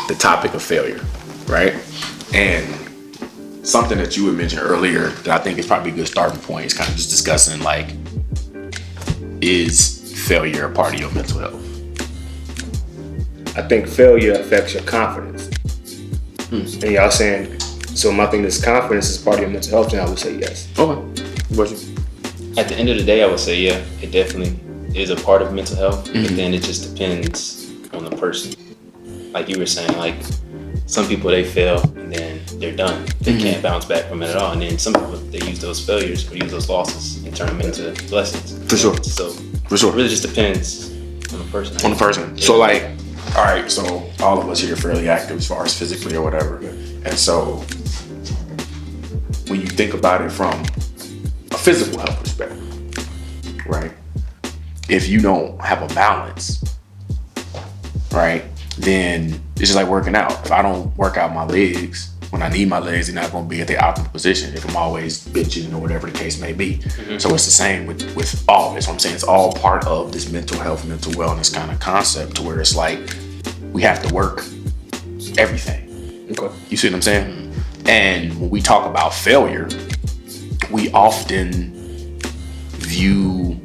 the topic of failure, right? And something that you had mentioned earlier that I think is probably a good starting point is kind of just discussing, like, is failure a part of your mental health? I think failure affects your confidence. And y'all saying, so my thing is confidence is part of your mental health, and I would say yes. Okay. What you? At the end of the day, I would say, yeah, it definitely is a part of mental health, but then it just depends on the person. Like you were saying, like some people, they fail and then they're done. They can't bounce back from it at all. And then some people, they use those failures or use those losses and turn them into blessings. For sure. So For sure. it really just depends on the person. On the person. Yeah. So, like, all right, so all of us here are fairly active as far as physically or whatever. And so when you think about it from a physical health perspective, right? If you don't have a balance, right, then it's just like working out. If I don't work out my legs when I need my legs, they're not going to be at the optimal position if I'm always bitching or whatever the case may be. So it's the same with all this. What I'm saying, it's all part of this mental health, mental wellness kind of concept, to where it's like we have to work everything. Okay. You see what I'm saying? And when we talk about failure, we often view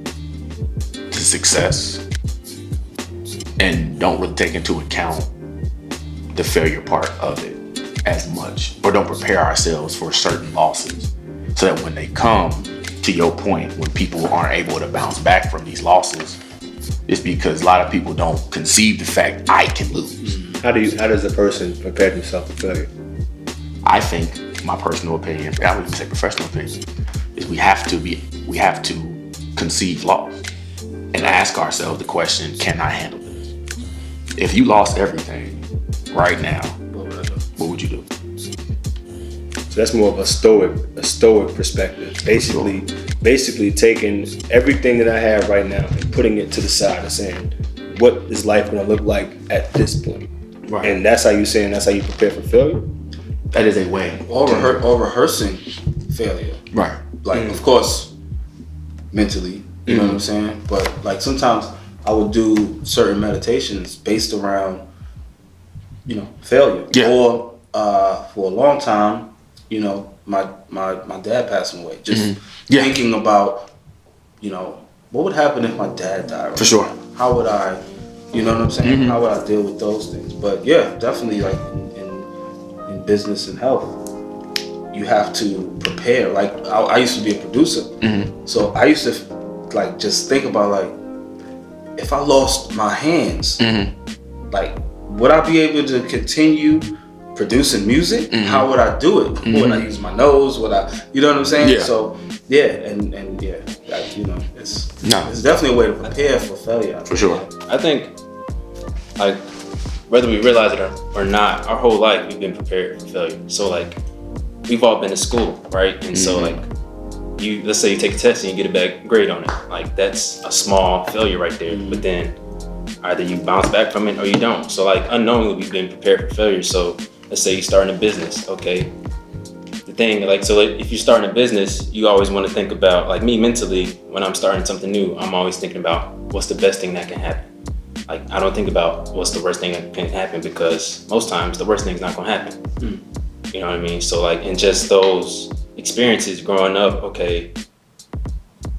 the success and don't really take into account the failure part of it as much, or don't prepare ourselves for certain losses, so that when they come, to your point, when people aren't able to bounce back from these losses, it's because a lot of people don't conceive the fact I can lose. How does a person prepare themselves for failure? I think, my personal opinion, I would even say professional opinion, is we have to conceive loss and ask ourselves the question, can I handle this? If you lost everything right now, what would you do? So that's more of a stoic perspective. Basically taking everything that I have right now and putting it to the side and saying, what is life going to look like at this point? Right. And that's how you prepare for failure? That is a way. Or rehearsing failure. Right. Like, of course, mentally, you know what I'm saying? But like sometimes I would do certain meditations based around, failure. Yeah. Or for a long time, my dad passing away. Just thinking about, what would happen if my dad died? Right For sure. now? How would I, you know what I'm saying? How would I deal with those things? But yeah, definitely like in business and health, you have to prepare. Like I used to be a producer, so I used to like just think about like, if I lost my hands, like would I be able to continue producing music? How would I do it? Would I use my nose? Would I, you know what I'm saying? Yeah. So yeah, and yeah, like, it's definitely a way to prepare for failure. For sure. I think, like, whether we realize it or not, our whole life we've been prepared for failure. So like, we've all been to school, right? And so like, let's say you take a test and you get a bad grade on it. Like, that's a small failure right there. But then either you bounce back from it or you don't. So like, unknowingly we've been prepared for failure. So let's say you're starting a business, okay? The thing, like, so if you're starting a business, you always want to think about, like me mentally, when I'm starting something new, I'm always thinking about what's the best thing that can happen. Like, I don't think about what's the worst thing that can happen, because most times the worst thing's not going to happen. You know what I mean? So like, in just those experiences growing up, okay,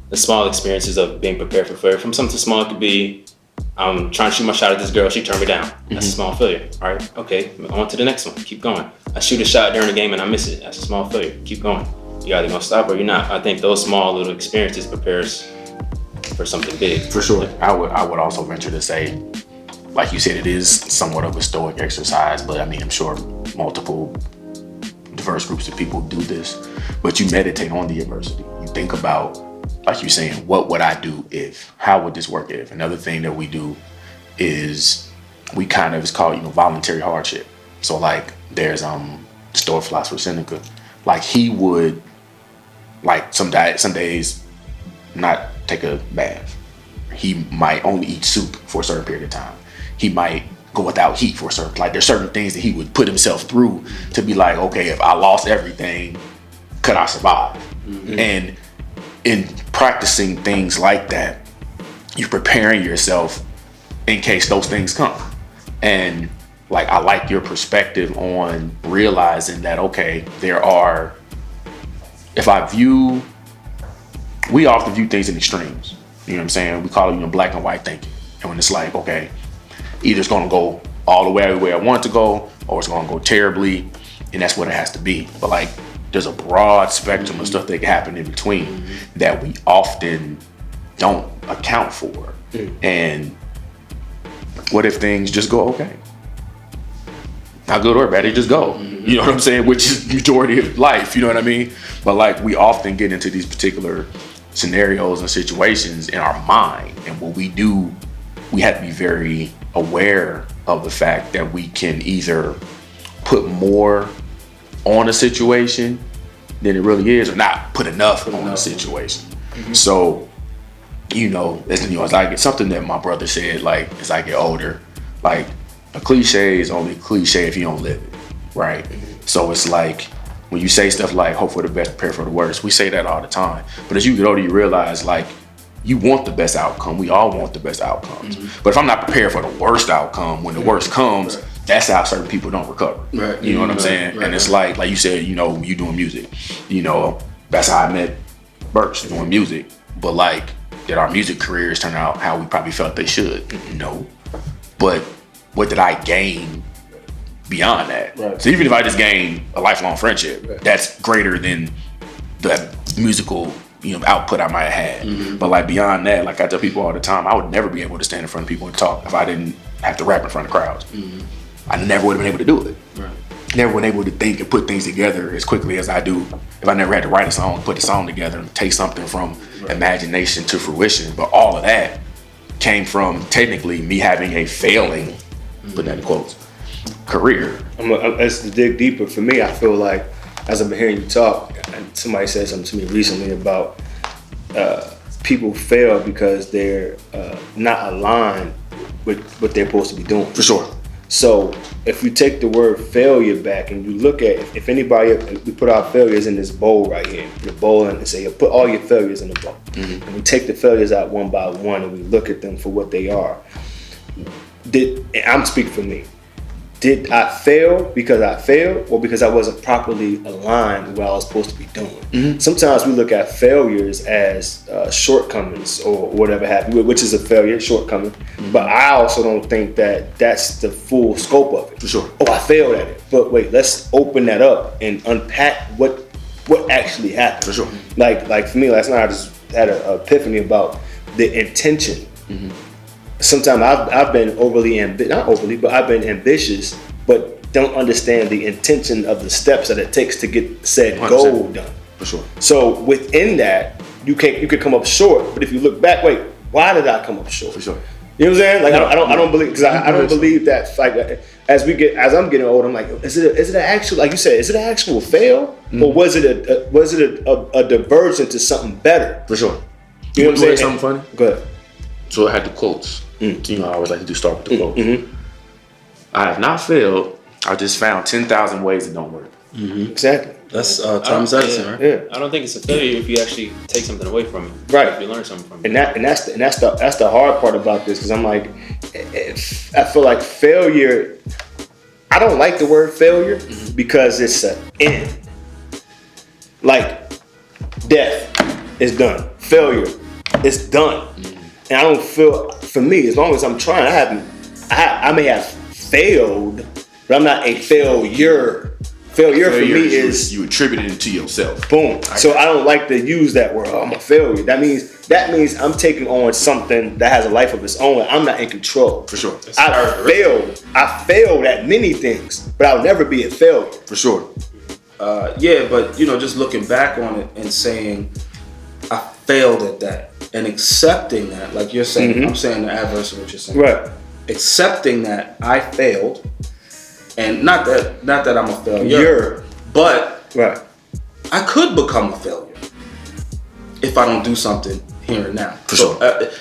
the small experiences of being prepared for failure, from something small, it could be, I'm trying to shoot my shot at this girl, she turned me down. That's a small failure. All right, okay, on to the next one, keep going. I shoot a shot during the game and I miss it. That's a small failure, keep going. You're either gonna stop or you're not. I think those small little experiences prepare us for something big. For sure. I would also venture to say, like you said, it is somewhat of a stoic exercise, but I mean, I'm sure multiple diverse groups of people do this, but you meditate on the adversity. You think about, like you're saying, what would I do if? How would this work if? Another thing that we do is we kind of, it's called, voluntary hardship. So like, there's Stoic philosopher Seneca, like he would, like some days not take a bath. He might only eat soup for a certain period of time. He might go without heat for a certain, like there's certain things that he would put himself through to be like, okay, if I lost everything, could I survive? And in practicing things like that, you're preparing yourself in case those things come. And like I like your perspective on realizing that, okay, we often view things in extremes. You know what I'm saying? We call it, black and white thinking. And when it's like, okay, either it's gonna go all the way I want it to go, or it's gonna go terribly, and that's what it has to be. But like, there's a broad spectrum of stuff that can happen in between that we often don't account for. And what if things just go okay? Not good or bad, they just go. You know what I'm saying? Which is the majority of life, you know what I mean? But like, we often get into these particular scenarios and situations in our mind. And what we do, we have to be very aware of the fact that we can either put more on a situation than it really is, or not put enough on a situation. So, as I get something that my brother said, like, as I get older, like, a cliche is only a cliche if you don't live it, right? So it's like, when you say stuff like, hope for the best, prepare for the worst, we say that all the time. But as you get older, you realize, like, you want the best outcome. We all want the best outcomes. But if I'm not prepared for the worst outcome, when the worst comes, that's how certain people don't recover. Right. You know what I'm saying? And it's like you said, when you doing music, that's how I met Birch, doing music. But like, did our music careers turn out how we probably felt they should? No. But what did I gain beyond that? Right. So even if I just gain a lifelong friendship, that's greater than the musical output I might have had. But like, beyond that, like I tell people all the time, I would never be able to stand in front of people and talk if I didn't have to rap in front of crowds. I never would have been able to do it. Right. Never been able to think and put things together as quickly as I do if I never had to write a song, put a song together, and take something from imagination to fruition. But all of that came from technically me having a failing, put that in quotes, career. As to dig deeper, for me, I feel like, as I've been hearing you talk, and somebody said something to me recently about people fail because they're not aligned with what they're supposed to be doing. For sure. So if you take the word failure back and you look at, if anybody, we put our failures in this bowl right here, the bowl, and say, put all your failures in the bowl. And we take the failures out one by one and we look at them for what they are. I'm speaking for me. Did I fail because I failed, or because I wasn't properly aligned with what I was supposed to be doing? Sometimes we look at failures as shortcomings or whatever have you, which is a failure, shortcoming. But I also don't think that that's the full scope of it. For sure. Oh, I failed at it. But wait, let's open that up and unpack what actually happened. For sure. Like for me, last night I just had an epiphany about the intention. Sometimes I've been I've been ambitious, but don't understand the intention of the steps that it takes to get said 100%. goal done. For sure. So within that, you could come up short, but if you look back, wait, why did I come up short? For sure. You know what I'm saying? Like, I don't believe, because I don't believe that. Like, as I'm getting older, I'm like, is it an actual, like you said, is it an actual fail, or was it a diversion to something better? For sure. You know what I'm saying? Something funny? Go ahead. So I had the quotes. I always like to do start with the quotes. I have not failed. I just found 10,000 ways it don't work. Exactly. That's Thomas Edison, right? Yeah. I don't think it's a failure if you actually take something away from it. Right. If you learn something from it. And that's the hard part about this, because I'm like, I feel like failure. I don't like the word failure because it's an end. Like, death is done. Failure is done. And I don't feel, for me, as long as I'm trying, I may have failed, but I'm not a failure. Failure for me is you attribute it to yourself. boom. So I don't like to use that word. Oh, I'm a failure. That means I'm taking on something that has a life of its own. I'm not in control. For sure. I failed at many things, but I'll never be a failure. For sure. Yeah, but just looking back on it and saying, I failed at that, and accepting that, like you're saying, I'm saying the adverse of what you're saying. Right. Accepting that I failed, and not that I'm a failure, but right. I could become a failure if I don't do something here and now. For sure.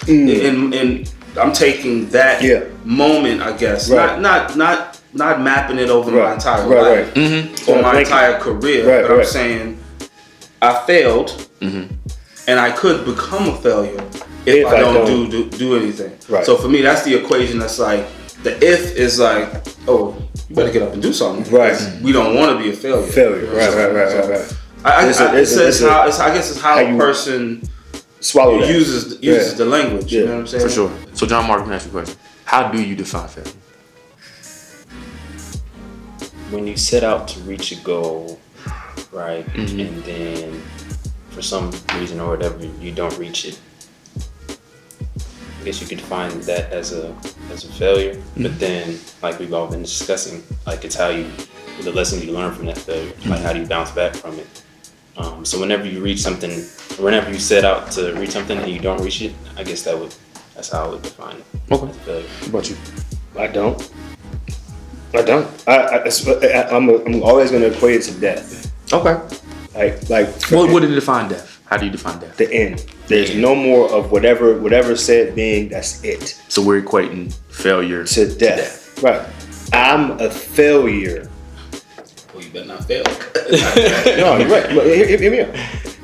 And I'm taking that moment, I guess, Right. not mapping it over my entire Right. life or my entire career, but I'm saying I failed, and I could become a failure if I don't do anything. Right. So for me, that's the equation. That's like, the if is like, oh, you better get up and do something. Right. We don't want to be a failure. Right. I guess it's how you a person swallow that. uses the language. You know what I'm saying? For sure. So John Mark, let me ask you a question. How do you define failure? When you set out to reach a goal, right, and then for some reason or whatever you don't reach it, I guess you could define that as a failure. But then, like we've all been discussing, like it's how the lesson you learn from that failure, like how do you bounce back from it. So whenever you reach something, whenever you set out to reach something and you don't reach it, I guess that's how I would define it. Okay. As a failure. What about you? I don't. I'm always going to equate it to death. Okay. Like. What did you define death? How do you define death? The end. There's no more of whatever said being. That's it. So we're equating failure To death. Right. I'm a failure. Well, you better not fail. No, you're right. But hear me out.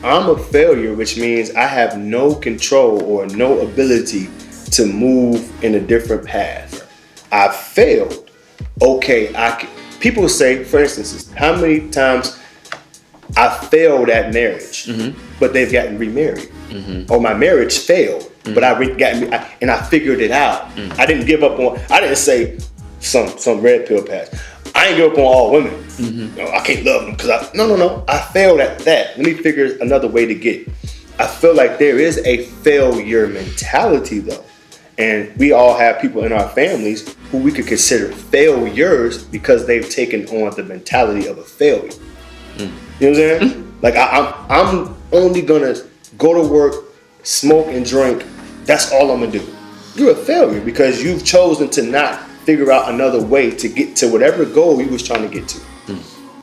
I'm a failure, which means I have no control or no ability to move in a different path. I failed. Okay, people say, for instance, how many times I failed at marriage, but they've gotten remarried, or my marriage failed, but I figured it out. I didn't give up on. I didn't say some red pill pass. I ain't give up on all women. No, I can't love them because no. I failed at that. Let me figure another way to get. I feel like there is a failure mentality though. And we all have people in our families who we could consider failures because they've taken on the mentality of a failure. You know what I'm saying? Like I'm only gonna go to work, smoke and drink. That's all I'm gonna do. You're a failure because you've chosen to not figure out another way to get to whatever goal you was trying to get to. So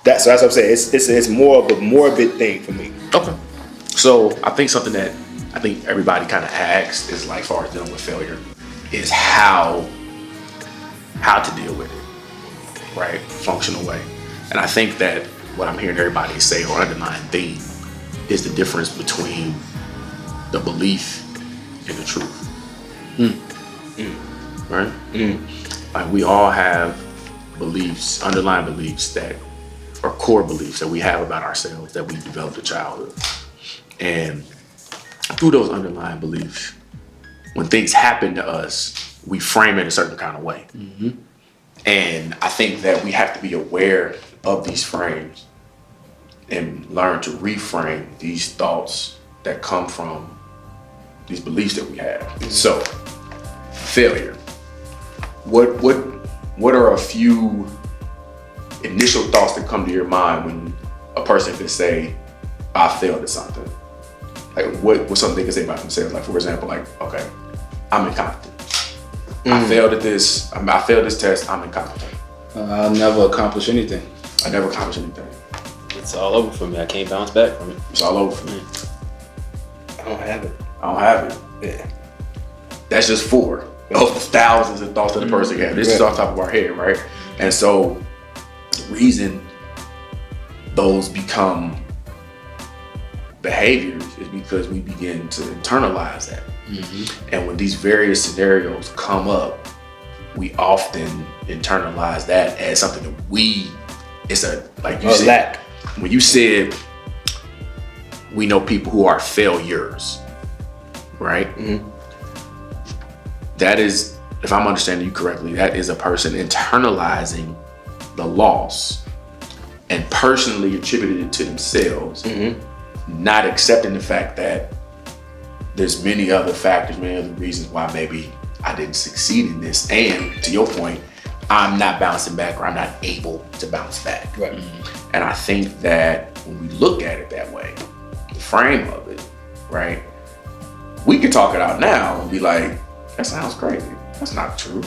that's what I'm saying. It's more of a morbid thing for me. Okay. So I think something that I think everybody kind of asks is like, as far as dealing with failure, is how to deal with it, right? Functional way. And I think that what I'm hearing everybody say or underlying theme is the difference between the belief and the truth. Right? Like we all have beliefs, underlying beliefs that are core beliefs that we have about ourselves that we developed in childhood. And through those underlying beliefs, when things happen to us, we frame it a certain kind of way. And I think that we have to be aware of these frames and learn to reframe these thoughts that come from these beliefs that we have. So, failure. What are a few initial thoughts that come to your mind when a person can say, I failed at something? Like what's something they can say about themselves? Like for example, like, okay, I'm incompetent. I failed at this. I failed this test. I'm incompetent. I'll never accomplish anything. I never accomplished anything. It's all over for me. I can't bounce back from it. It's all over for me. I don't have it. I don't have it. Yeah. That's just 4 of the thousands of thoughts that the person has. This is on top of our head, right? And so the reason those become behaviors is because we begin to internalize that. And when these various scenarios come up, we often internalize that as something that it's a, like you said, lack. When you said we know people who are failures, right? That is, if I'm understanding you correctly, that is a person internalizing the loss and personally attributing it to themselves, not accepting the fact that there's many other factors, many other reasons why maybe I didn't succeed in this. And to your point, I'm not bouncing back or I'm not able to bounce back. Right. And I think that when we look at it that way, the frame of it, right? We can talk it out now and be like, that sounds crazy. That's not true.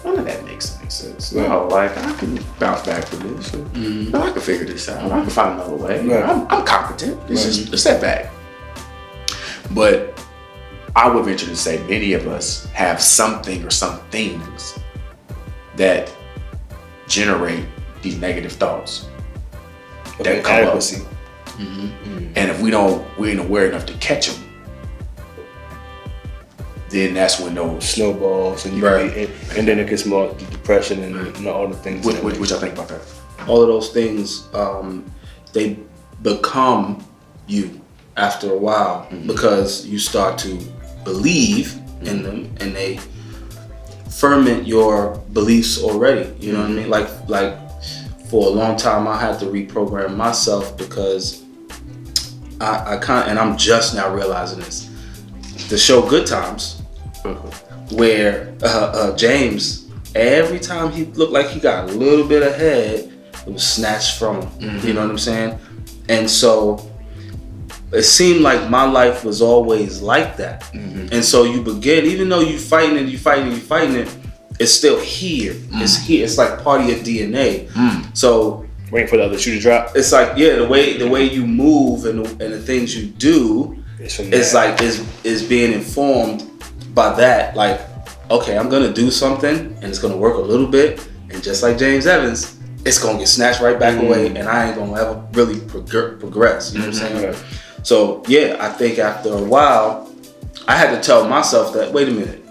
None of that makes any sense. No, like I can bounce back from this. No, I can figure this out. I can find another way. Right. I'm competent. It's just a setback. But I would venture to say many of us have something or some things that generate these negative thoughts that come up. And if we ain't aware enough to catch them, then that's when those. snowballs, and you Right. can be, and then it gets more depression and all the things. What y'all think about that? All of those things, they become you after a while because you start to believe in them, and they ferment your beliefs already. You know what I mean? Like for a long time, I had to reprogram myself because I and I'm just now realizing this. The show Good Times, where James, every time he looked like he got a little bit ahead, it was snatched from him. You know what I'm saying? And so it seemed like my life was always like that. And so you begin, even though you fighting it, it's still here. It's here. It's like part of your DNA. So Waiting for the other shoe to drop. it's like, yeah, the way you move and the things you do, It's from it's that. like is being informed by that. Like, okay, I'm gonna do something and it's gonna work a little bit, and just like James Evans, it's gonna get snatched right back away, and I ain't gonna ever really progress. You know what I'm saying? Right. So yeah, I think after a while, I had to tell myself that, wait a minute,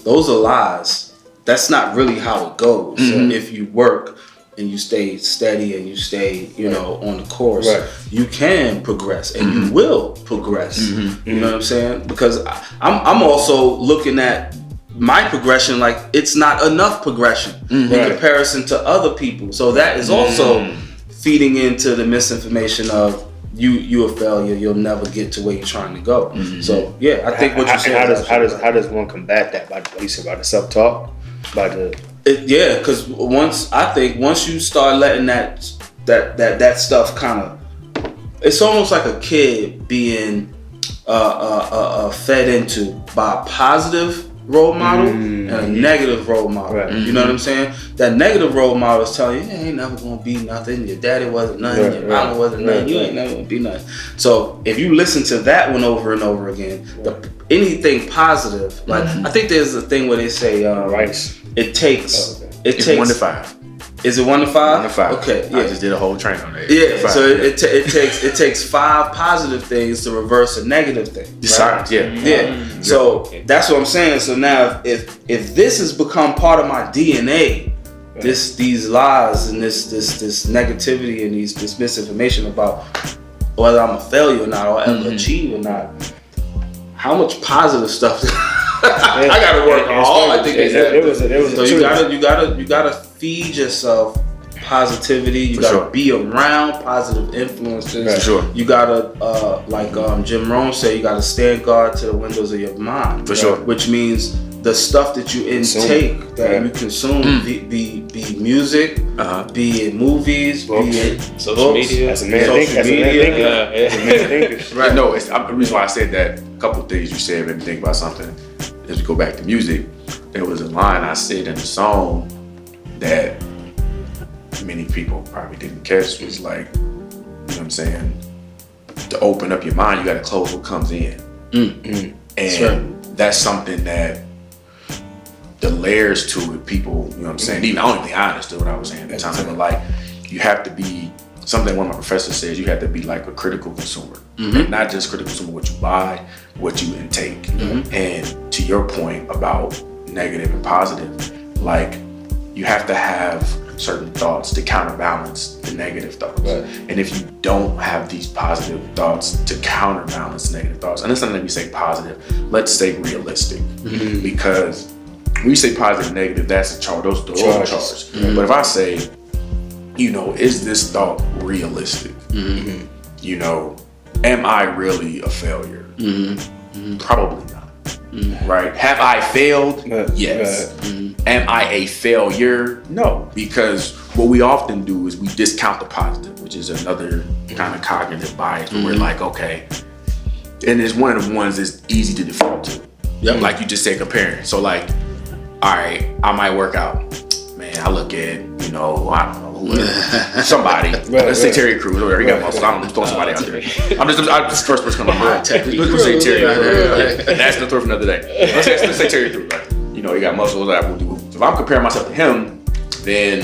those are lies. That's not really how it goes. So if you work and you stay steady and you stay, on the course, Right. you can progress, and you will progress. You know what I'm saying? Because I'm also looking at my progression like it's not enough progression in Right. comparison to other people. So that is also feeding into the misinformation of you a failure. You'll never get to where you're trying to go. So yeah, I think what you said. How does one combat that? By, like you said, by the self-talk, by the Because once you start letting that stuff kind of, it's almost like a kid being fed into by a positive role model and a negative role model. Right. You know what I'm saying? That negative role model is telling you, you ain't never gonna be nothing. Your daddy wasn't nothing. Right, Your mama wasn't nothing. You ain't never gonna be nothing. So if you listen to that one over and over again, anything positive, like I think there's a thing where they say, rice. it takes. Oh, okay. It's 1 to 5. Is it 1 to 5? 1 to 5. Okay, yeah. I just did a whole train on that. Yeah, 5, so it takes 5 positive things to reverse a negative thing. The science, yeah. Yeah. So that's what I'm saying. So now if this has become part of my DNA, these lies and this negativity and this misinformation about whether I'm a failure or not, or ever achieve or not, how much positive stuff I gotta work hard. I think it was so you gotta feed yourself positivity. You gotta sure. be around positive influences. For sure. You gotta like Jim Rohn said, you gotta stand guard to the windows of your mind. For sure. Which means the stuff that you intake, that you consume, be music, be it movies, be it Social media. As a man Social thinker, Yeah. Right. No, the reason why I said that, a couple of things you said made me think about something. As we go back to music, there was a line I said in the song that many people probably didn't catch, was like, you know what I'm saying? To open up your mind, you gotta close what comes in. And that's something that the layers to it, people, you know what I'm saying? Even I don't even think I understood what I was saying at the time, but like, you have to be, something one of my professors says, you have to be like a critical consumer. And not just critical consumer, what you buy, what you intake. And to your point about negative and positive, like, you have to have certain thoughts to counterbalance the negative thoughts. Right. And if you don't have these positive thoughts to counterbalance negative thoughts, and it's not that we say positive, let's say realistic. Because when you say positive and negative, that's a charge, those are all charges. But if I say, is this thought realistic? You know, am I really a failure? Probably not. Right? Have I failed? Yes. Am I a failure? No. Because what we often do is we discount the positive, which is another kind of cognitive bias where we're like, okay, and it's one of the ones that's easy to default to. Like you just said, comparing. So like, all right, I might work out. Man, I look at, I don't know, somebody. Let's say Terry Crews. Whatever, he got muscles. I don't know, throw somebody out there. I'm just first person come to mind. Let's say Terry Crews. That's the throw for another day. Let's say Terry Crews. Like, he got muscles. If I'm comparing myself to him, then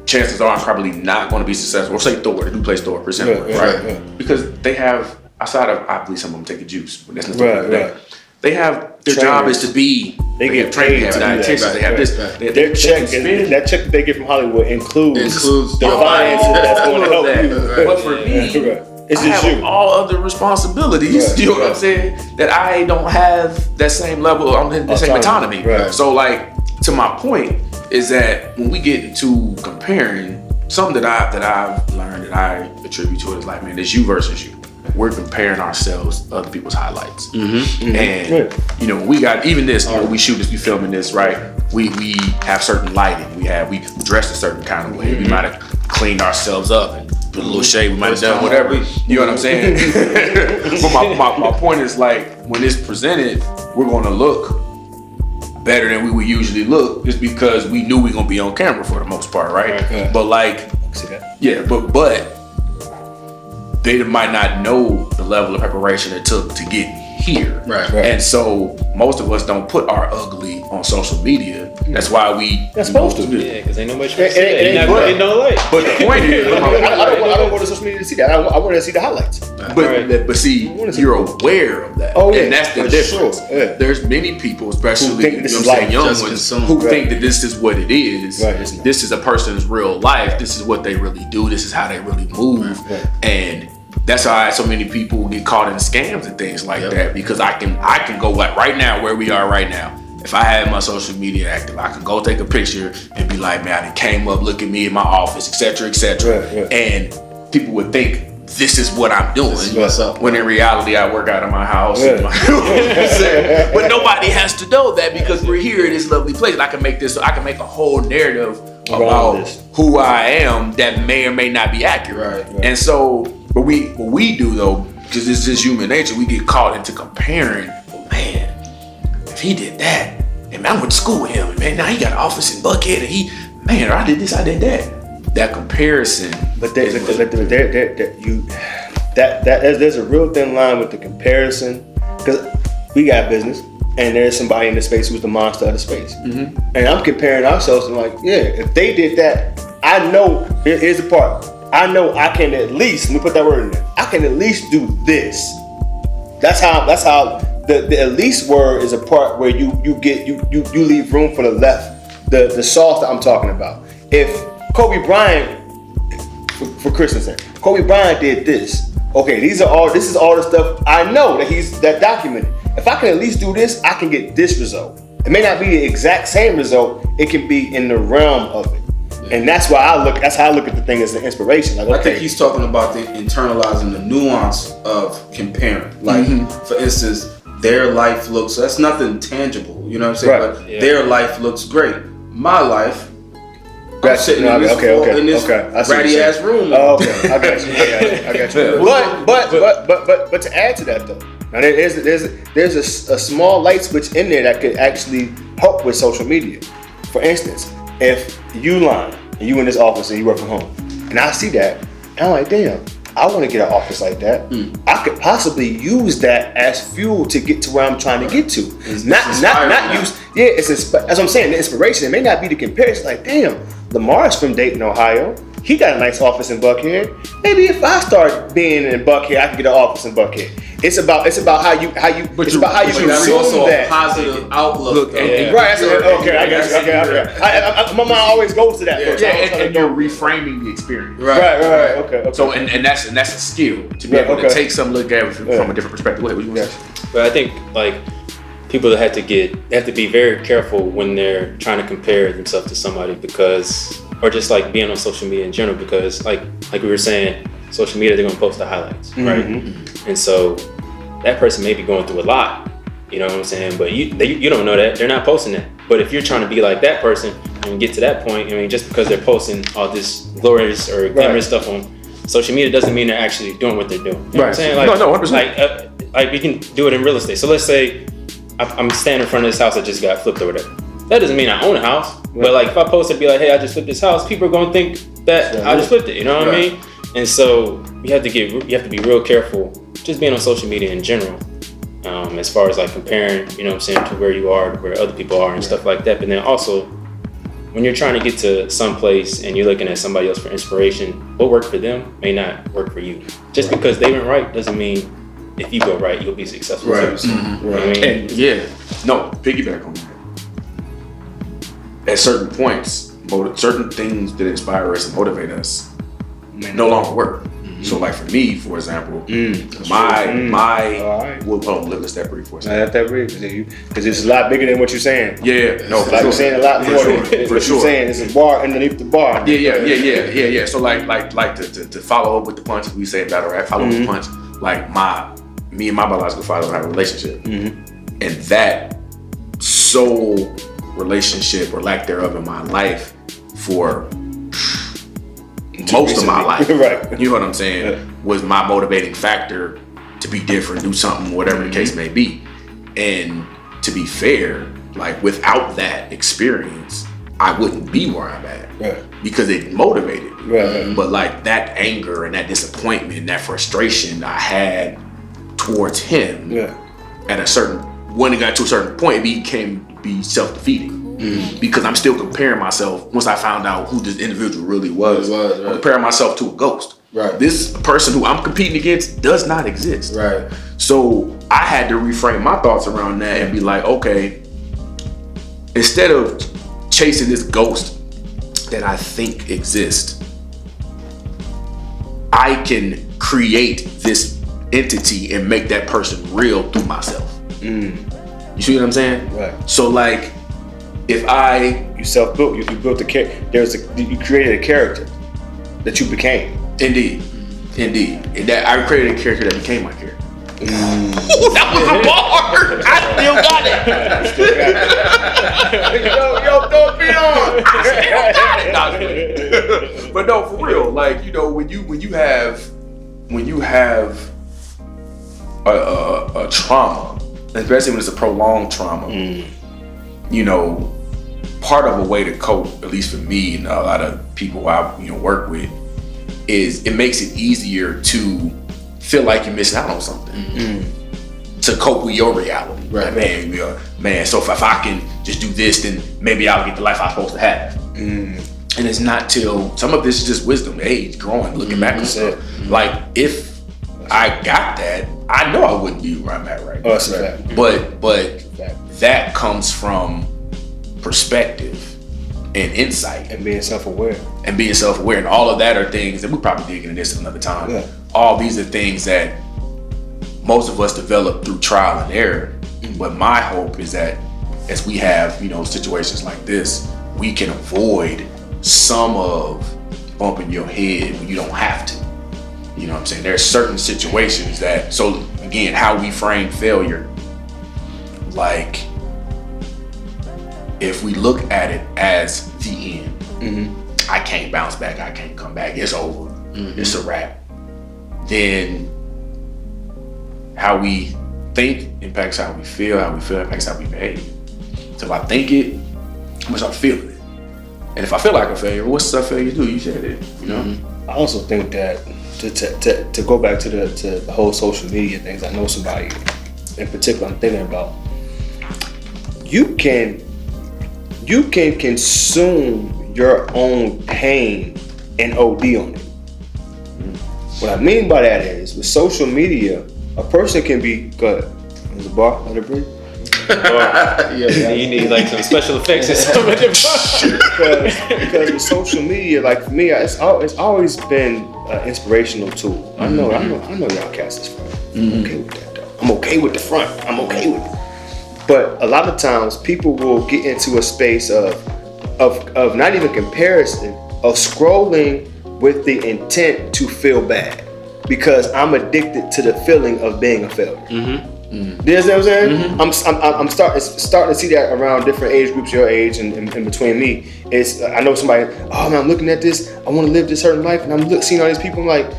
chances are I'm probably not going to be successful. Or say Thor, the dude plays Thor, for example, right? Because they have, outside of, I believe some of them take a juice, but that's not the day. They have their job is trainers. to be. They get trained, paid they have to do that. dietitians, they have this. Right. They Their check, spend- that check that they get from Hollywood includes the all finances that's going to of help that. you. But for me, Right. It's I just have you. all other responsibilities. Right. You know what I'm saying? That I don't have that same level, the same autonomy. Right. So, like, to my point is that when we get into comparing, something that I've learned that I attribute to it is like, man, it's you versus you. We're comparing ourselves to other people's highlights. And you know, we got even this. You know, we shoot this, we filming this, right? We have certain lighting. We dress a certain kind of way. We might have cleaned ourselves up and put a little shade. We might have done whatever. You know what I'm saying? But my point is, like, when it's presented, we're going to look better than we would usually look, just because we knew we were gonna be on camera for the most part, right? Right. But like, See that? yeah, but they might not know the level of preparation it took to get here. Right. And so most of us don't put our ugly on social media. That's why we. That's supposed to. Yeah, because ain't nobody trying to see It- that. it- You're not but- gonna get no light. But the point is, I don't go to social media to see that. I want to see the highlights. but see, you're aware of that. Oh, yeah, and that's the for difference. sure, yeah. There's many people, especially Who think this is you know what I'm saying, life, young just ones, consume. who Right. think that this is what it is. Right, it's not. This is a person's real life. This is what they really do. This is how they really move. Right. And that's why so many people get caught in scams and things like Yep. that. Because I can go like right now, where we are right now. If I had my social media active, I could go take a picture and be like, man, it came up, look at me in my office, etc., etc. Right, right. And people would think this is what I'm doing. This is what's up. When in reality, I work out of my house. Yeah. And you know what I'm saying? But nobody has to know that, because we're here in this lovely place. And I can make a whole narrative Around about this. who I am that may or may not be accurate. Right. And so, what we do though, because it's just human nature, we get caught into comparing. Oh, man, if he did that, and man, I went to school with him, and man, now he got an office in Buckhead, and I did this, I did that. That comparison. But there's a real thin line with the comparison, because we got business and there's somebody in the space who's the monster of the space, and I'm comparing ourselves and like, yeah, if they did that, I know. Here's the part. I know I can at least, let me put that word in there. I can at least do this. That's how the at least word is a part where you leave room for the left, the sauce that I'm talking about. If Kobe Bryant, for Christensen, Kobe Bryant did this. Okay, this is all the stuff I know that documented. If I can at least do this, I can get this result. It may not be the exact same result. It can be in the realm of it. And that's how I look at the thing as an inspiration. Like, I think okay, he's talking about the internalizing the nuance of comparing. Like, for instance, their life looks, that's nothing tangible, you know what I'm saying? Right. But Yeah. their life looks great. My life, I'm Gotcha. sitting No, in this, okay. in this I see what you're ratty saying. ass room. Oh, okay, I got you. But to add to that though, now there's a small light switch in there that could actually help with social media. For instance, if you line and you in this office and you work from home, and I see that, and I'm like, damn, I want to get an office like that. I could possibly use that as fuel to get to where I'm trying to get to. Not use. Yeah, that's what I'm saying. The inspiration. It may not be the comparison. Like, damn, Lamar's from Dayton, Ohio. He got a nice office in Buckhead. Maybe if I start being in Buckhead, I can get an office in Buckhead. It's about how you But that's also that. a positive outlook. Look, though. and- Right. Okay. I got you. Okay. My mind always goes to that. First. Yeah, I was trying and to you're go- reframing the experience. Right. Okay. So and that's a skill to be Yeah, able okay. to take some look at it from a different perspective. What you want to say? But I think like people that have to be very careful when they're trying to compare themselves to somebody, because, or just like being on social media in general, because like we were saying, social media, they're gonna post the highlights, right? And so that person may be going through a lot, you know what I'm saying? But you don't know that, they're not posting that. But if you're trying to be like that person and get to that point, I mean, just because they're posting all this glorious or glamorous stuff on social media doesn't mean they're actually doing what they're doing. You know what I'm saying? Like, No, 100%. Like we can do it in real estate. So let's say I'm standing in front of this house that just got flipped or whatever. That doesn't mean I own a house. But like if I post it, be like, hey, I just flipped this house, people are gonna think that I just flipped it. You know what I mean? And so you have to be real careful just being on social media in general. As far as like comparing, you know what I'm saying, to where you are, to where other people are and stuff like that. But then also when you're trying to get to some place and you're looking at somebody else for inspiration, what worked for them may not work for you. Just because they went right doesn't mean if you go right, you'll be successful Right. too. So, you know what I mean? And yeah, no, piggyback on that. At certain points, certain things that inspire us and motivate us no longer work. So like for me, for example, Alright. well, hold on, let's that brief for a I second. have that read because it's a lot bigger than what you're saying. Yeah, no, for Like sure. you're saying a lot For more sure, than for what sure. you're saying. It's a bar underneath the bar. Yeah. So like to follow up with the punch, we say battle rap, follow up with the punch. Like me and my biological father have a relationship, and that soul relationship or lack thereof in my life for most of my life, Right. You know what I'm saying? Yeah. Was my motivating factor to be different, do something, whatever the case may be. And to be fair, like without that experience, I wouldn't be where I'm at. Right. Because it motivated me. Right. But like that anger and that disappointment and that frustration I had towards him Yeah. at a certain, when it got to a certain point, it became self-defeating. Because I'm still comparing myself, once I found out who this individual really was, Right. I'm comparing myself to a ghost. Right. This person who I'm competing against does not exist. Right. So I had to reframe my thoughts around that and be like, okay, instead of chasing this ghost that I think exists, I can create this entity and make that person real through myself. You see what I'm saying? Right. So like, if I You self-built. You built a character. You created a character that you became. Indeed. And that I created a character that became my character. That was a bar. I still got it. yo, throw me on. I still got it. But no, for real. Like, you know, when you have a trauma, especially when it's a prolonged trauma, you know, part of a way to cope, at least for me and a lot of people I work with, is it makes it easier to feel like you're missing out on something to cope with your reality. Right. Like, man. So if I can just do this, then maybe I'll get the life I'm supposed to have. And it's not till some of this is just wisdom, age, growing, looking back and stuff. Like if I got that, I know I wouldn't be where I'm at right now. Oh, that's a fact. But Fact. that comes from perspective and insight And being self-aware. and being self-aware, and all of that are things that we probably dig into this another time. Yeah. All these are things that most of us develop through trial and error. But my hope is that as we have, situations like this, we can avoid some of bumping your head when you don't have to. You know what I'm saying? There are certain situations that, so again, how we frame failure, like if we look at it as the end, I can't bounce back, I can't come back, it's over, it's a wrap, then how we think impacts how we feel impacts how we behave. So if I think it, I'm gonna start feeling it. And if I feel like a failure, what's a failure do? You said it, I also think that to go back to the whole social media things, I know somebody in particular I'm thinking about. You can consume your own pain and OD on it. What I mean by that is, with social media, a person can be good. There's a bar, let it breathe. You need like some special effects or something. because with social media, like for me, it's always been an inspirational tool. I know y'all cast this front. I'm okay with that though. I'm okay with the front. I'm okay with it. But a lot of times people will get into a space of not even comparison, of scrolling with the intent to feel bad, because I'm addicted to the feeling of being a failure. You know what I'm saying? I'm starting to see that around different age groups, your age and between me. It's I know somebody, oh man, I'm looking at this, I want to live this certain life, and I'm seeing all these people. I'm like,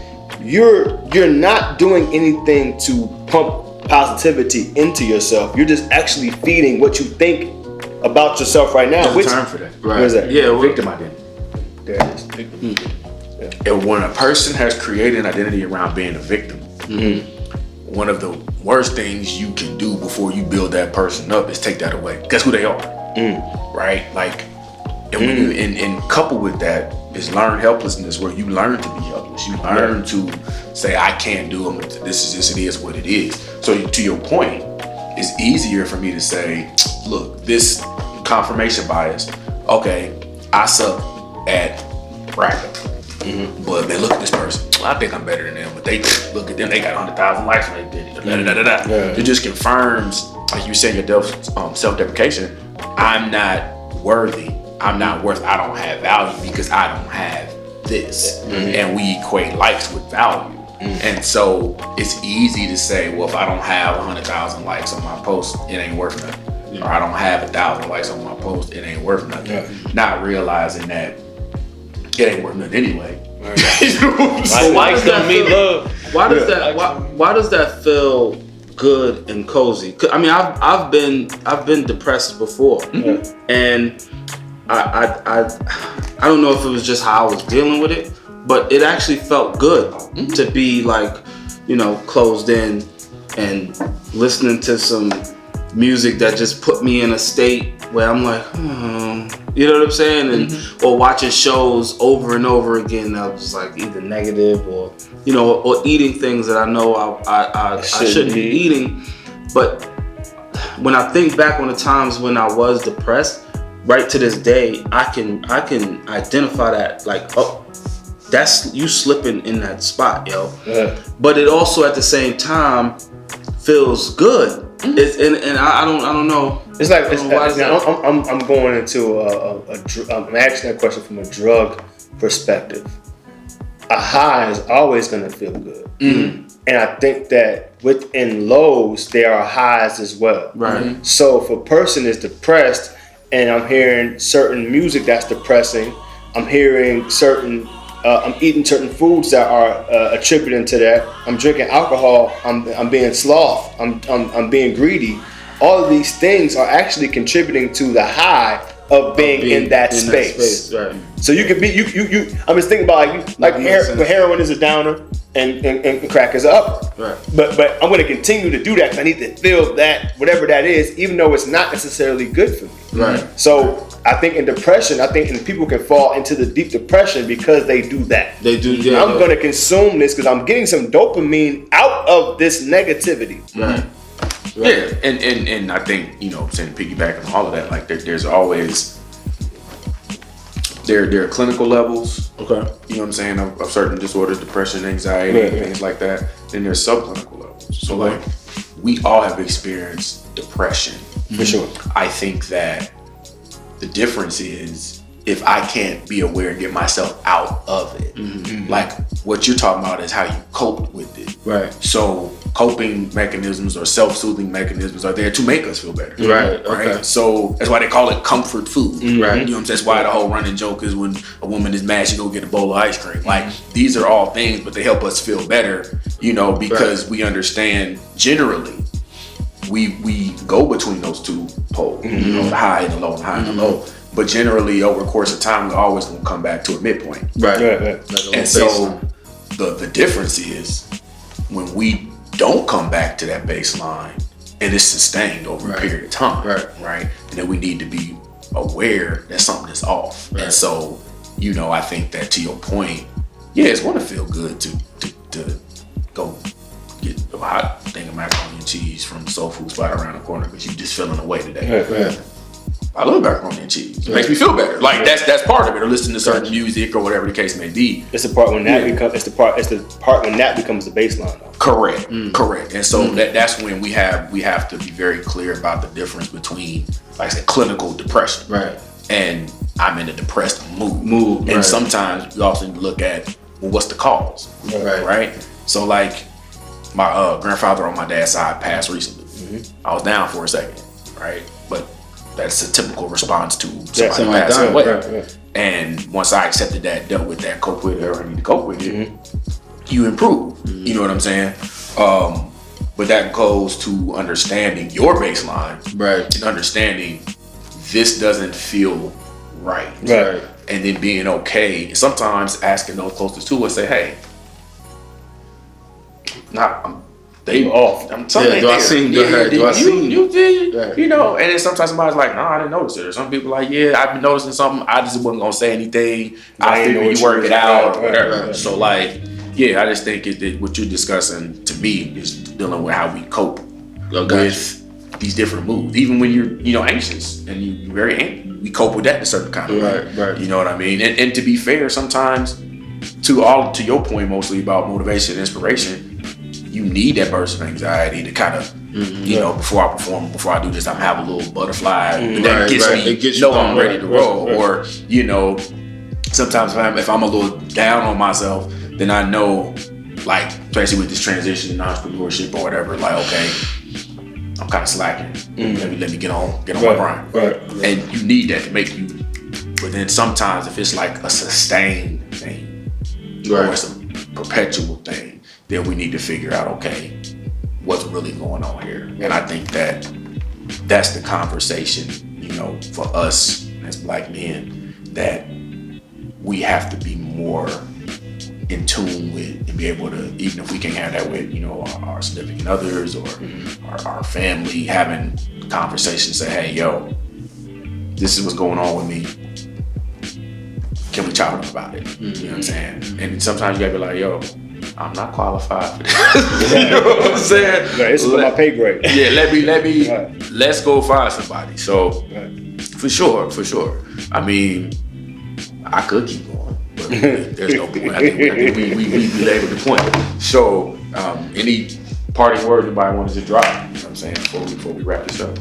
you're not doing anything to pump positivity into yourself. You're just actually feeding what you think about yourself right now. There's a term for that. Right. What is that? Yeah. Victim identity. There it is. And when a person has created an identity around being a victim, one of the worst things you can do before you build that person up is take that away. That's who they are, right? Like, and when you and coupled with that, is learned helplessness, where you learn to be helpless. You learn to say, I can't do them. This is just, it is what it is. So to your point, it's easier for me to say, look, this confirmation bias, okay, I suck at rapping. But man, look at this person. I think I'm better than them, but they look at them. They got 100,000 likes when they did it. It just confirms, like you said, your self-deprecation. I'm not worthy. I'm not worth. I don't have value because I don't have this. And we equate likes with value. And so it's easy to say, well, if I don't have 100,000 likes on my post, it ain't worth nothing. Or I don't have 1,000 likes on my post, it ain't worth nothing. Not realizing that it ain't worth nothing anyway. So Likes don't mean love. Why does that? Why does that feel good and cozy? 'Cause, I mean, I've been depressed before, and I don't know if it was just how I was dealing with it, but it actually felt good to be like, closed in and listening to some music that just put me in a state where I'm like, you know what I'm saying? And or watching shows over and over again that was like either negative or or eating things that I know I shouldn't be eating. But when I think back on the times when I was depressed, right to this day, I can identify that, like, oh, that's you slipping in that spot, yo. But it also at the same time feels good. It's, and I don't know. It's like I'm going into I'm asking that question from a drug perspective. A high is always going to feel good, and I think that within lows there are highs as well. Right. So if a person is depressed and I'm hearing certain music that's depressing, I'm hearing I'm eating certain foods that are attributing to that. I'm drinking alcohol. I'm being sloth. I'm being greedy. All of these things are actually contributing to the high of being in that space. Right. So you could be you. I'm just thinking about like heroin is a downer and crack is an upper. Right. But I'm going to continue to do that because I need to feel that whatever that is, even though it's not necessarily good for me. Right. So I think in depression, people can fall into the deep depression because they do that. They do. Yeah, I'm going to consume this because I'm getting some dopamine out of this negativity. Right. Yeah, and I think, saying piggybacking on all of that, like there's always there are clinical levels. Okay. You know what I'm saying, of certain disorders, depression, anxiety, things like that. Then there's subclinical levels. So like we all have experienced depression. For sure. I think that the difference is if I can't be aware and get myself out of it. Like what you're talking about is how you cope with it. Right. So coping mechanisms or self-soothing mechanisms are there to make us feel better. Right. Okay. So that's why they call it comfort food. Right. You know what I'm saying? That's why the whole running joke is when a woman is mad, she go get a bowl of ice cream. Like these are all things, but they help us feel better, because we understand generally we go between those two poles, the high and the low, and high and the low. But generally, over the course of time, we're always going to come back to a midpoint. Right. And so the difference is when we don't come back to that baseline and it's sustained over a period of time, right? And then we need to be aware that something is off. Right. And so, I think that to your point, it's going to feel good to go get a hot thing of macaroni and cheese from the soul food spot around the corner because you're just feeling away today. Right. I love macaroni and cheese. It makes me feel better. Like that's part of it. Or listening to certain music or whatever the case may be. It's the part when that becomes. It's the part when that becomes the baseline. Though. Correct. And so that's when we have to be very clear about the difference between, like I said, clinical depression. Right. And I'm in a depressed mood. And sometimes we often look at, well, what's the cause? Right. So like my grandfather on my dad's side passed recently. I was down for a second. Right. But that's a typical response to somebody passing away. Right. And once I accepted that, dealt with that, cope with it, or I need to cope with it, you improve. You know what I'm saying? But that goes to understanding your baseline, right? And understanding this doesn't feel right, and then being okay. Sometimes asking those closest to us, say, "Hey, they off. Something Yeah, do I seem- do I seem- you did, Right. you know, and then sometimes somebody's like, no, I didn't notice it. Or some people like, yeah, I've been noticing something. I just wasn't gonna say anything. I I ain't know figured what you you work was- it out or right, whatever. right. So like, yeah, I just think what you're discussing to me is dealing with how we cope with these different moods. Even when you're, you know, anxious and you're very angry, we cope with that in a certain kind of way. Right. You know what I mean? And to be fair, sometimes to your point mostly about motivation and inspiration, you need that burst of anxiety to kind of, you know, before I perform, before I do this, I'm have a little butterfly that Right, gets right. me, It gets you know I'm going. ready to Right, roll. right. Or, you know, sometimes if I'm a little down on myself, then I know, like, especially with this transition in entrepreneurship or whatever, like, okay, I'm kind of slacking. Let me get on my grind. Right. And you need that to make you. But then sometimes if it's like a sustained thing, or Right. it's a perpetual thing, then we need to figure out, okay, what's really going on here. And I think that's the conversation, you know, for us as Black men, that we have to be more in tune with and be able to, even if we can't have that with, you know, our significant others or our family, having conversations, say, hey, yo, this is what's going on with me. Can we chop it up about it? You know what I'm saying? And sometimes you gotta be like, yo, I'm not qualified for this. You know what I'm saying? Right, this is my pay grade. Yeah, Right. let's go find somebody. So Right. for sure. I mean, I could keep going, but there's no point. I think we belabored the point. So, any parting words anybody wanted to drop? You know what I'm saying before we wrap this up.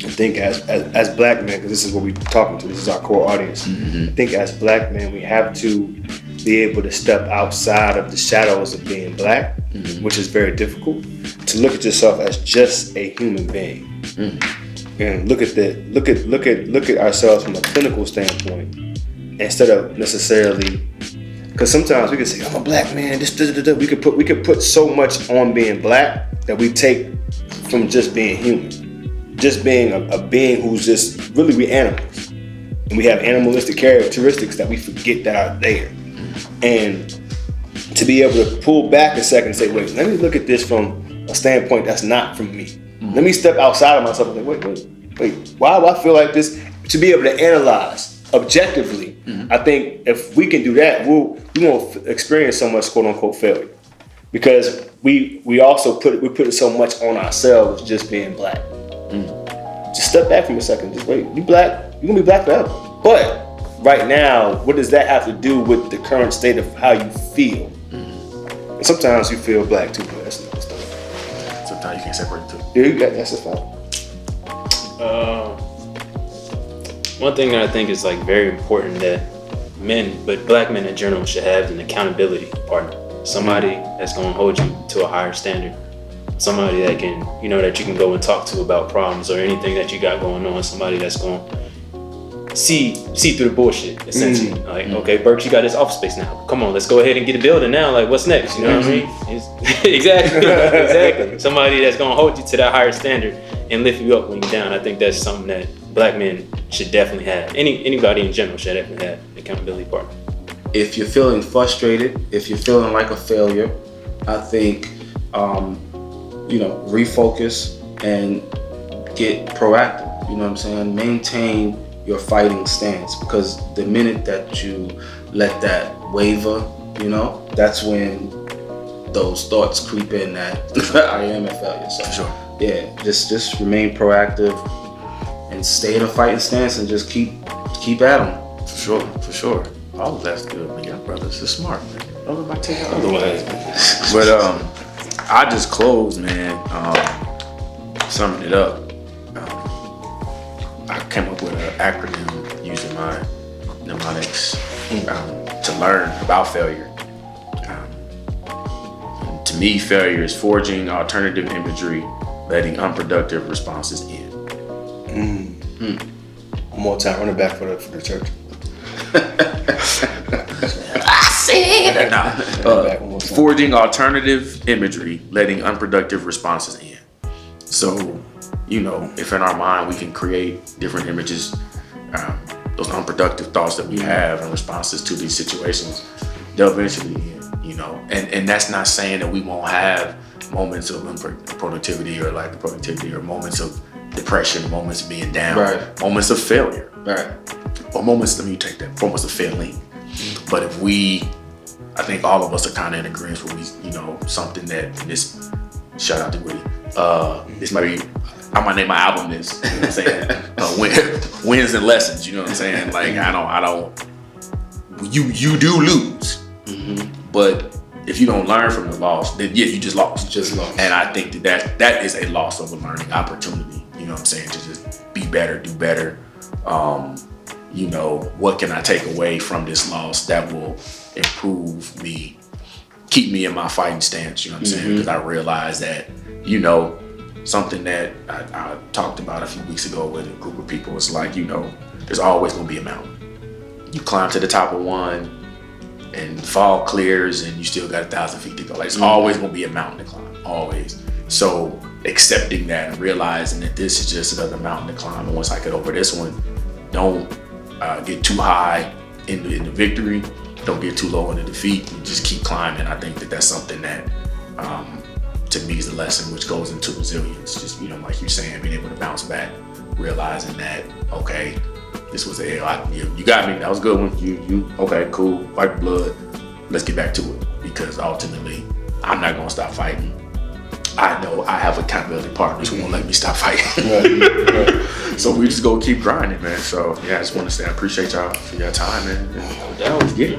I think as Black men, because this is what we're talking to, this is our core audience. I think as Black men, we have to be able to step outside of the shadows of being Black, which is very difficult. To look at yourself as just a human being, and look at ourselves from a clinical standpoint, instead of necessarily. Because sometimes we can say, I'm a Black man, we could put so much on being Black that we take from just being human. Just being a being who's just, really, we animals. And we have animalistic characteristics that we forget that are there. And to be able to pull back a second and say, wait, let me look at this from a standpoint that's not from me. Let me step outside of myself and say, wait, why do I feel like this? To be able to analyze objectively, I think if we can do that, we won't experience so much quote unquote failure. Because we put so much on ourselves just being Black. Just step back from a second. Just wait. You Black. You're gonna be Black forever. But right now, what does that have to do with the current state of how you feel? And sometimes you feel Black too, but that's another story. Sometimes you can't separate the two. Yeah, that's a fact. One thing that I think is like very important that men, but Black men in general, should have an accountability partner. Somebody that's gonna hold you to a higher standard. Somebody that can, you know, that you can go and talk to about problems or anything that you got going on. Somebody that's gonna see through the bullshit, essentially. Like, okay, Burks, you got this office space now. Come on, let's go ahead and get a building now. Like, what's next? You know what I mean? Exactly. Somebody that's gonna hold you to that higher standard and lift you up when you're down. I think that's something that Black men should definitely have. Anybody in general should definitely have an accountability partner. If you're feeling frustrated, if you're feeling like a failure, I think, refocus and get proactive. You know what I'm saying? Maintain your fighting stance, because the minute that you let that waver, that's when those thoughts creep in that I am a failure. So, Sure. yeah, just remain proactive and stay in a fighting stance and just keep at them. For sure. All of that's good, man. Y'all brothers are smart, man. Don't nobody take it otherwise, man. But I just closed, man. Summing it up. I came up with an acronym using my mnemonics to learn about failure. And to me, failure is forging alternative imagery, letting unproductive responses in. One more time, run it back for the church. Forging alternative imagery, letting unproductive responses in. So, if in our mind we can create different images, those unproductive thoughts that we have in responses to these situations, they'll eventually end. know, and that's not saying that we won't have moments of unproductivity or lack of productivity, or moments of depression, moments of being down, Right. moments of failure, Right. or moments, let me take that, moments of failing. But if I think all of us are kind of in agreement where we, you know, something that this, shout out to Woody, this might be, I might name my album this, you know what I'm saying? Wins and lessons, you know what I'm saying? Like, I don't, you do lose, but if you don't learn from the loss, then yeah, you just lost. And I think that is a loss of a learning opportunity, you know what I'm saying? To just be better, do better. You know, what can I take away from this loss that will improve me, keep me in my fighting stance, you know what I'm saying? Because I realized that, you know, something that I talked about a few weeks ago with a group of people was like, you know, there's always gonna be a mountain. You climb to the top of one and fall clears and you still got 1,000 feet to go. Like, it's always gonna be a mountain to climb, always. So accepting that and realizing that this is just another mountain to climb, and once I get over this one, don't get too high in the victory, don't get too low in the defeat, and just keep climbing. I think that that's something that to me is a lesson which goes into resilience. Just, you know, like you're saying, being able to bounce back, realizing that, okay, this was a L. You got me. That was a good one. You okay? Cool. Wipe the blood. Let's get back to it, because ultimately, I'm not gonna stop fighting. I know I have accountability partners who won't let me stop fighting. Right. So we just gonna keep grinding, man. So yeah, I just want to say I appreciate y'all for your time, man. That was Yeah.